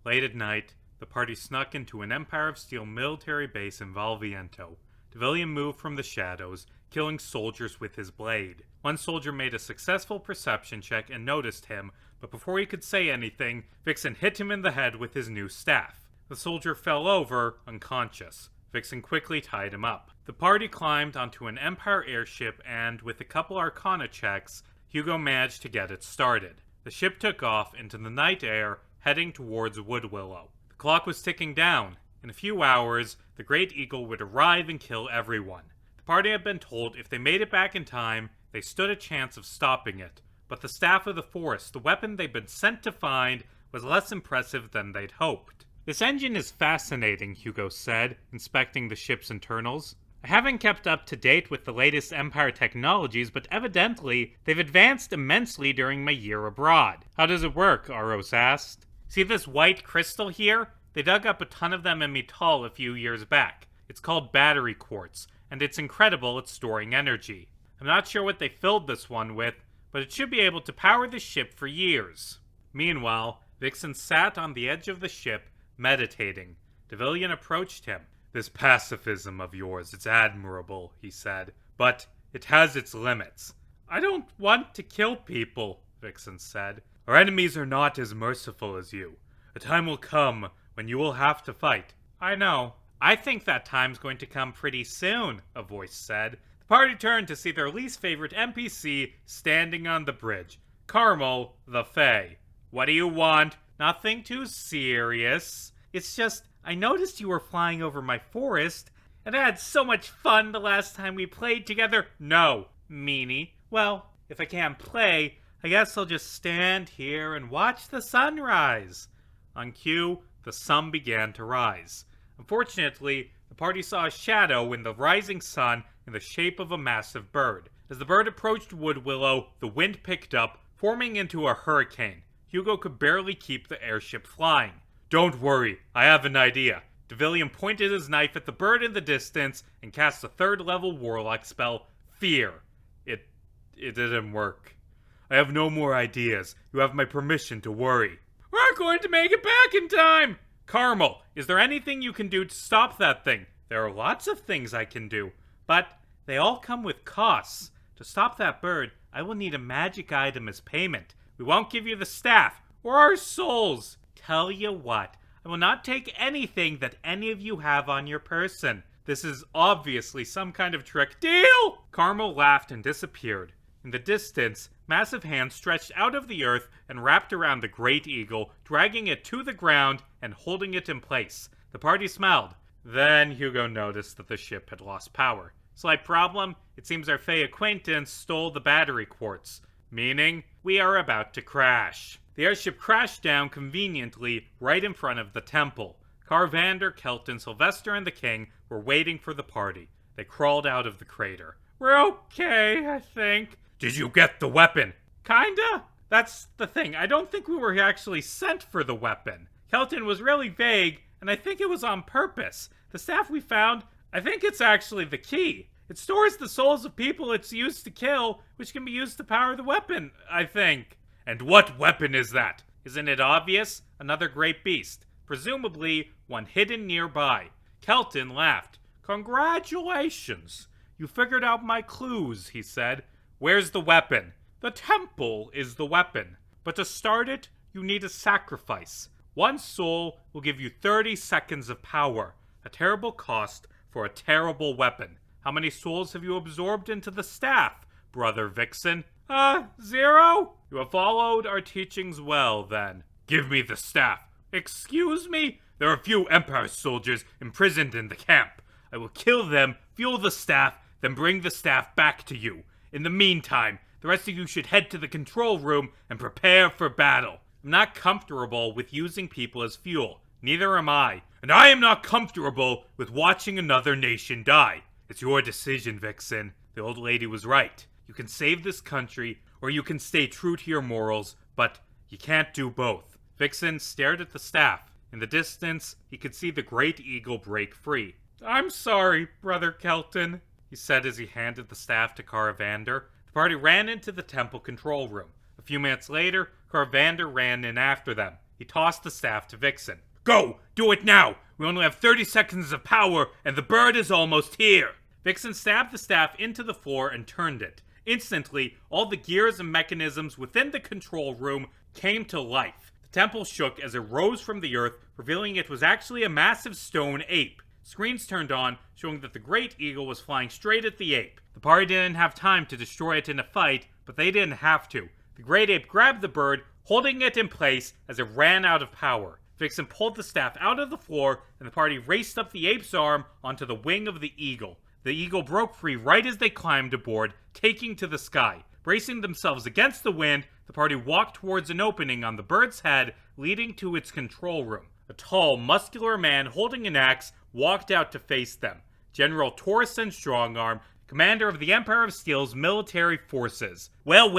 Late at night, the party snuck into an Empire of Steel military base in Valviento. Devilian moved from the shadows, killing soldiers with his blade. One soldier made a successful perception check and noticed him, but before he could say anything, Vixen hit him in the head with his new staff. The soldier fell over, unconscious. Vixen quickly tied him up. The party climbed onto an Empire airship and, with a couple Arcana checks, Hugo managed to get it started. The ship took off into the night air, heading towards Woodwillow. The clock was ticking down. In a few hours, the Great Eagle would arrive and kill everyone. The party had been told if they made it back in time, they stood a chance of stopping it. But the Staff of the Forest, the weapon they'd been sent to find, was less impressive than they'd hoped. "This engine is fascinating," Hugo said, inspecting the ship's internals. "I haven't kept up to date with the latest Empire technologies, but evidently they've advanced immensely during my year abroad." "How does it work?" Aros asked. "See this white crystal here? They dug up a ton of them in Mittal a few years back. It's called battery quartz, and it's incredible at storing energy. I'm not sure what they filled this one with, but it should be able to power the ship for years." Meanwhile, Vixen sat on the edge of the ship, meditating. Devilian approached him. "This pacifism of yours, it's admirable," he said, "but it has its limits." "I don't want to kill people," Vixen said. "Our enemies are not as merciful as you. A time will come when you will have to fight." "I know. I think that time's going to come pretty soon," a voice said. The party turned to see their least favorite NPC standing on the bridge. Carmel, the Fae. "What do you want?" "Nothing too serious. It's just, I noticed you were flying over my forest, and I had so much fun the last time we played together." "No, meanie." "Well, if I can't play, I guess I'll just stand here and watch the sunrise." On cue, the sun began to rise. Unfortunately, the party saw a shadow in the rising sun in the shape of a massive bird. As the bird approached Woodwillow, the wind picked up, forming into a hurricane. Hugo could barely keep the airship flying. "Don't worry, I have an idea." Devilian pointed his knife at the bird in the distance and cast a third-level warlock spell, Fear. It didn't work. "I have no more ideas. You have my permission to worry." "We're going to make it back in time!" "Carmel, is there anything you can do to stop that thing?" "There are lots of things I can do, but they all come with costs. To stop that bird, I will need a magic item as payment. We won't give you the staff, or our souls. Tell you what, I will not take anything that any of you have on your person. This is obviously some kind of trick. Deal?" Carmel laughed and disappeared. In the distance, massive hands stretched out of the earth and wrapped around the Great Eagle, dragging it to the ground and holding it in place. The party smiled. Then Hugo noticed that the ship had lost power. "Slight problem. It seems our Fey acquaintance stole the battery quartz. Meaning, we are about to crash." The airship crashed down conveniently right in front of the temple. Carvander, Kelton, Sylvester, and the king were waiting for the party. They crawled out of the crater. "We're okay, I think." "Did you get the weapon?" "Kinda. That's the thing. I don't think we were actually sent for the weapon. Kelton was really vague, and I think it was on purpose. The staff we found, I think it's actually the key. It stores the souls of people it's used to kill, which can be used to power the weapon, I think." "And what weapon is that?" "Isn't it obvious? Another great beast. Presumably one hidden nearby." Kelton laughed. "Congratulations. You figured out my clues," he said. "Where's the weapon?" "The temple is the weapon. But to start it, you need a sacrifice. One soul will give you 30 seconds of power. A terrible cost for a terrible weapon. How many souls have you absorbed into the staff, Brother Vixen?" 0. "You have followed our teachings well, then." "Give me the staff." "Excuse me?" "There are a few Empire soldiers imprisoned in the camp. I will kill them, fuel the staff, then bring the staff back to you. In the meantime, the rest of you should head to the control room and prepare for battle." "I'm not comfortable with using people as fuel. Neither am I." "And I am not comfortable with watching another nation die." "It's your decision, Vixen. The old lady was right. You can save this country, or you can stay true to your morals, but you can't do both." Vixen stared at the staff. In the distance, he could see the Great Eagle break free. "I'm sorry, Brother Kelton," he said as he handed the staff to Caravander. The party ran into the temple control room. A few minutes later, Caravander ran in after them. He tossed the staff to Vixen. Go! Do it now! We only have 30 seconds of power, and the bird is almost here! Vixen stabbed the staff into the floor and turned it. Instantly, all the gears and mechanisms within the control room came to life. The temple shook as it rose from the earth, revealing it was actually a massive stone ape. Screens turned on, showing that the great eagle was flying straight at the ape. The party didn't have time to destroy it in a fight, but they didn't have to. The great ape grabbed the bird, holding it in place as it ran out of power. Vixen pulled the staff out of the floor, and the party raced up the ape's arm onto the wing of the eagle. The eagle broke free right as they climbed aboard, taking to the sky. Bracing themselves against the wind, the party walked towards an opening on the bird's head, leading to its control room. A tall, muscular man holding an axe walked out to face them. General Torasen Strongarm, commander of the Empire of Steel's military forces. Well.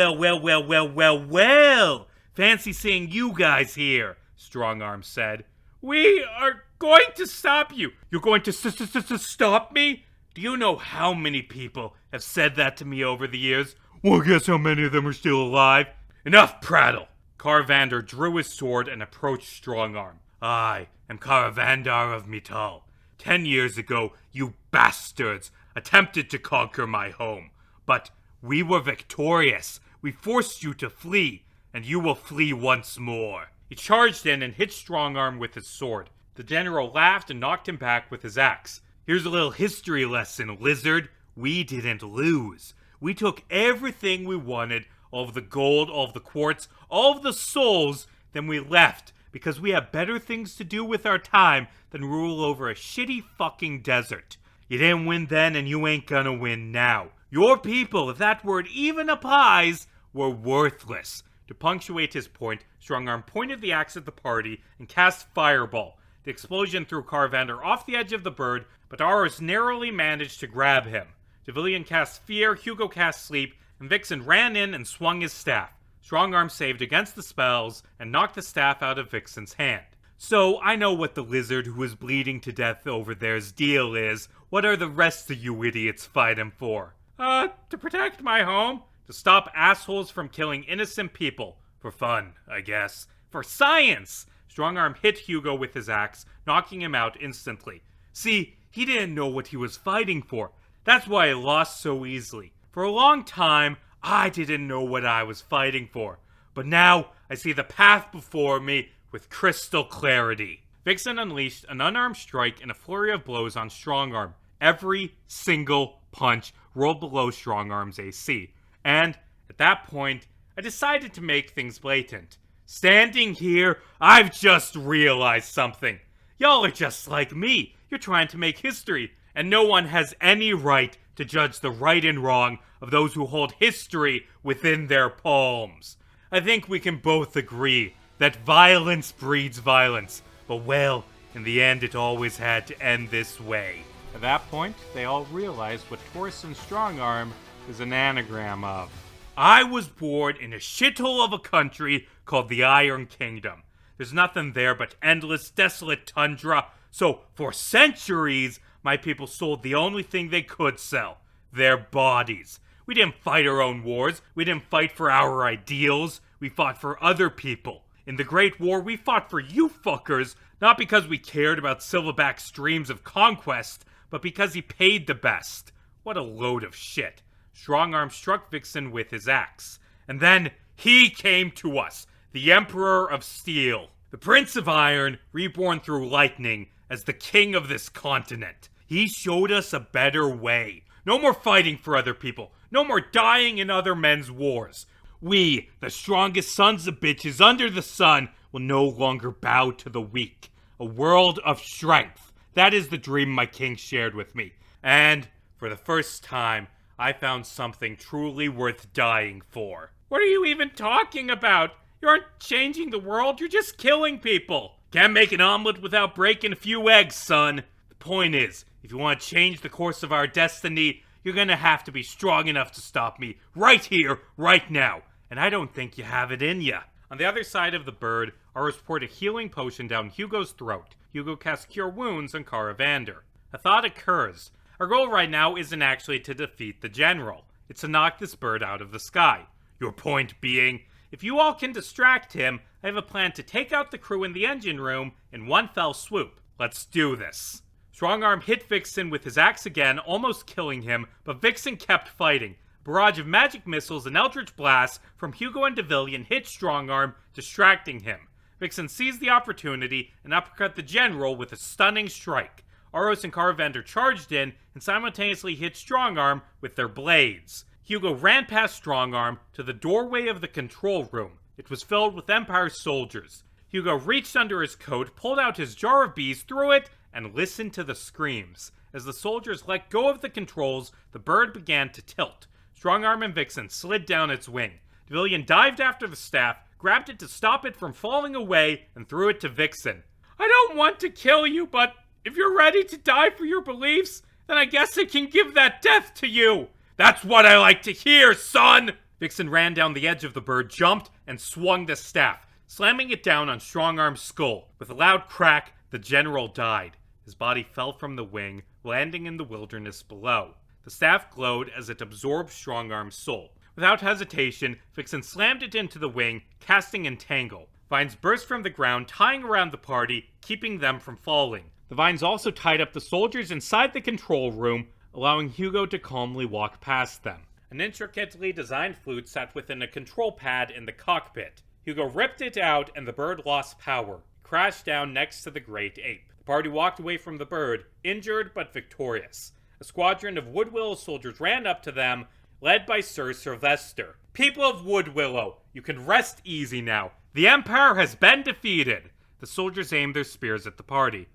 Fancy seeing you guys here, Strongarm said. We are going to stop you. You're going to stop me? Do you know how many people have said that to me over the years? Well, guess how many of them are still alive? Enough prattle! Caravander drew his sword and approached Strongarm. I am Caravandar of Metal. 10 years ago, you bastards attempted to conquer my home. But we were victorious. We forced you to flee, and you will flee once more. He charged in and hit Strongarm with his sword. The general laughed and knocked him back with his axe. Here's a little history lesson, lizard. We didn't lose. We took everything we wanted, all of the gold, all of the quartz, all of the souls, then we left, because we have better things to do with our time than rule over a shitty fucking desert. You didn't win then, and you ain't gonna win now. Your people, if that word even applies, were worthless. To punctuate his point, Strongarm pointed the axe at the party and cast Fireball. The explosion threw Caravander off the edge of the bird, but Aros narrowly managed to grab him. Devillion cast Fear, Hugo cast Sleep, and Vixen ran in and swung his staff. Strongarm saved against the spells and knocked the staff out of Vixen's hand. So, I know what the lizard who is bleeding to death over there's deal is. What are the rest of you idiots fighting for? To protect my home. To stop assholes from killing innocent people. For fun, I guess. For science! Strongarm hit Hugo with his axe, knocking him out instantly. See, he didn't know what he was fighting for. That's why he lost so easily. For a long time, I didn't know what I was fighting for. But now, I see the path before me with crystal clarity. Vixen unleashed an unarmed strike and a flurry of blows on Strongarm. Every single punch rolled below Strongarm's AC. And, at that point, I decided to make things blatant. Standing here, I've just realized something. Y'all are just like me. You're trying to make history, and no one has any right to judge the right and wrong of those who hold history within their palms. I think we can both agree that violence breeds violence, but well, in the end it always had to end this way. At that point, they all realized what Torasen Strongarm is an anagram of. I was born in a shithole of a country called the Iron Kingdom. There's nothing there but endless, desolate tundra, so for centuries, my people sold the only thing they could sell, their bodies. We didn't fight our own wars, we didn't fight for our ideals, we fought for other people. In the Great War, we fought for you fuckers, not because we cared about Silverback's dreams of conquest, but because he paid the best. What a load of shit. Strongarm struck Vixen with his axe. And then, he came to us, the Emperor of Steel. The Prince of Iron, reborn through lightning, as the king of this continent. He showed us a better way. No more fighting for other people. No more dying in other men's wars. We, the strongest sons of bitches under the sun, will no longer bow to the weak. A world of strength. That is the dream my king shared with me. And, for the first time, I found something truly worth dying for. What are you even talking about? You aren't changing the world, you're just killing people. Can't make an omelet without breaking a few eggs, son. The point is, if you want to change the course of our destiny, you're gonna have to be strong enough to stop me, right here, right now. And I don't think you have it in ya. On the other side of the bird, Aros poured a healing potion down Hugo's throat. Hugo cast Cure Wounds on Caravander. A thought occurs. Our goal right now isn't actually to defeat the general. It's to knock this bird out of the sky. Your point being, if you all can distract him, I have a plan to take out the crew in the engine room in one fell swoop. Let's do this. Strongarm hit Vixen with his axe again, almost killing him, but Vixen kept fighting. A barrage of magic missiles and eldritch blasts from Hugo and Devillion hit Strongarm, distracting him. Vixen seized the opportunity and uppercut the general with a stunning strike. Aros and Caravander charged in and simultaneously hit Strongarm with their blades. Hugo ran past Strongarm to the doorway of the control room. It was filled with Empire soldiers. Hugo reached under his coat, pulled out his jar of bees, threw it, and listened to the screams. As the soldiers let go of the controls, the bird began to tilt. Strongarm and Vixen slid down its wing. Devillion dived after the staff, grabbed it to stop it from falling away, and threw it to Vixen. I don't want to kill you, but if you're ready to die for your beliefs, then I guess I can give that death to you. That's what I like to hear, son! Vixen ran down the edge of the bird, jumped, and swung the staff, slamming it down on Strongarm's skull. With a loud crack, the general died. His body fell from the wing, landing in the wilderness below. The staff glowed as it absorbed Strongarm's soul. Without hesitation, Vixen slammed it into the wing, casting Entangle. Vines burst from the ground, tying around the party, keeping them from falling. The vines also tied up the soldiers inside the control room, allowing Hugo to calmly walk past them. An intricately designed flute sat within a control pad in the cockpit. Hugo ripped it out and the bird lost power. It crashed down next to the great ape. The party walked away from the bird, injured but victorious. A squadron of Woodwillow soldiers ran up to them, led by Sir Sylvester. People of Woodwillow, you can rest easy now. The Empire has been defeated. The soldiers aimed their spears at the party.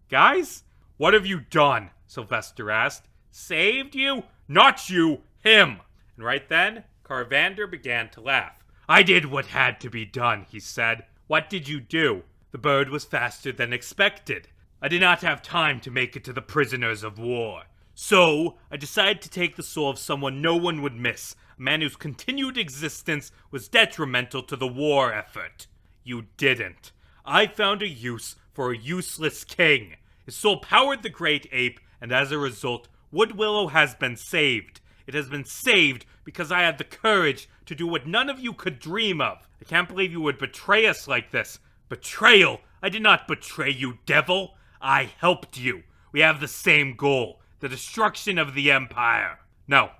Guys, what have you done? Sylvester asked. Saved you? Not you, him. And right then, Caravander began to laugh. I did what had to be done, he said. What did you do? The bird was faster than expected. I did not have time to make it to the prisoners of war. So, I decided to take the soul of someone no one would miss, a man whose continued existence was detrimental to the war effort. You didn't. I found a use for a useless king. His soul powered the great ape, and as a result, Woodwillow has been saved. It has been saved because I had the courage to do what none of you could dream of. I can't believe you would betray us like this. Betrayal! I did not betray you, devil. I helped you. We have the same goal. The destruction of the Empire. No,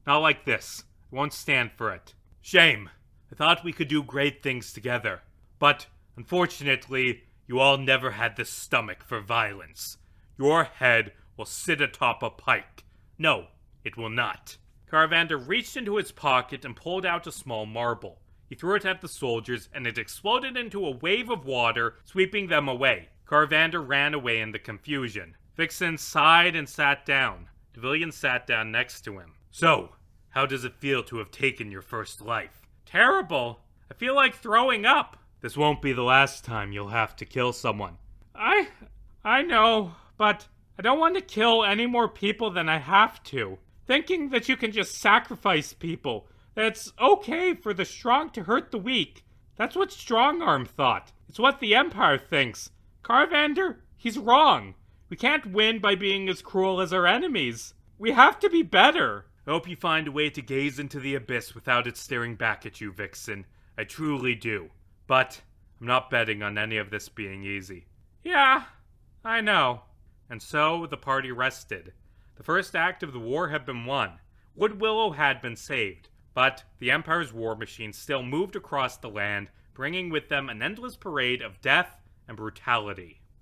not like this. I won't stand for it. Shame. I thought we could do great things together. But, unfortunately, you all never had the stomach for violence. Your head will sit atop a pike. No, it will not. Caravander reached into his pocket and pulled out a small marble. He threw it at the soldiers, and it exploded into a wave of water, sweeping them away. Caravander ran away in the confusion. Vixen sighed and sat down. Devillion sat down next to him. So, how does it feel to have taken your first life? Terrible. I feel like throwing up. This won't be the last time you'll have to kill someone. I know, but I don't want to kill any more people than I have to. Thinking that you can just sacrifice people, that it's okay for the strong to hurt the weak. That's what Strongarm thought. It's what the Empire thinks. Caravander, he's wrong. We can't win by being as cruel as our enemies. We have to be better. I hope you find a way to gaze into the abyss without it staring back at you, Vixen. I truly do. But I'm not betting on any of this being easy. Yeah, I know. And so the party rested. The first act of the war had been won. Woodwillow had been saved. But the Empire's war machine still moved across the land, bringing with them an endless parade of death and brutality.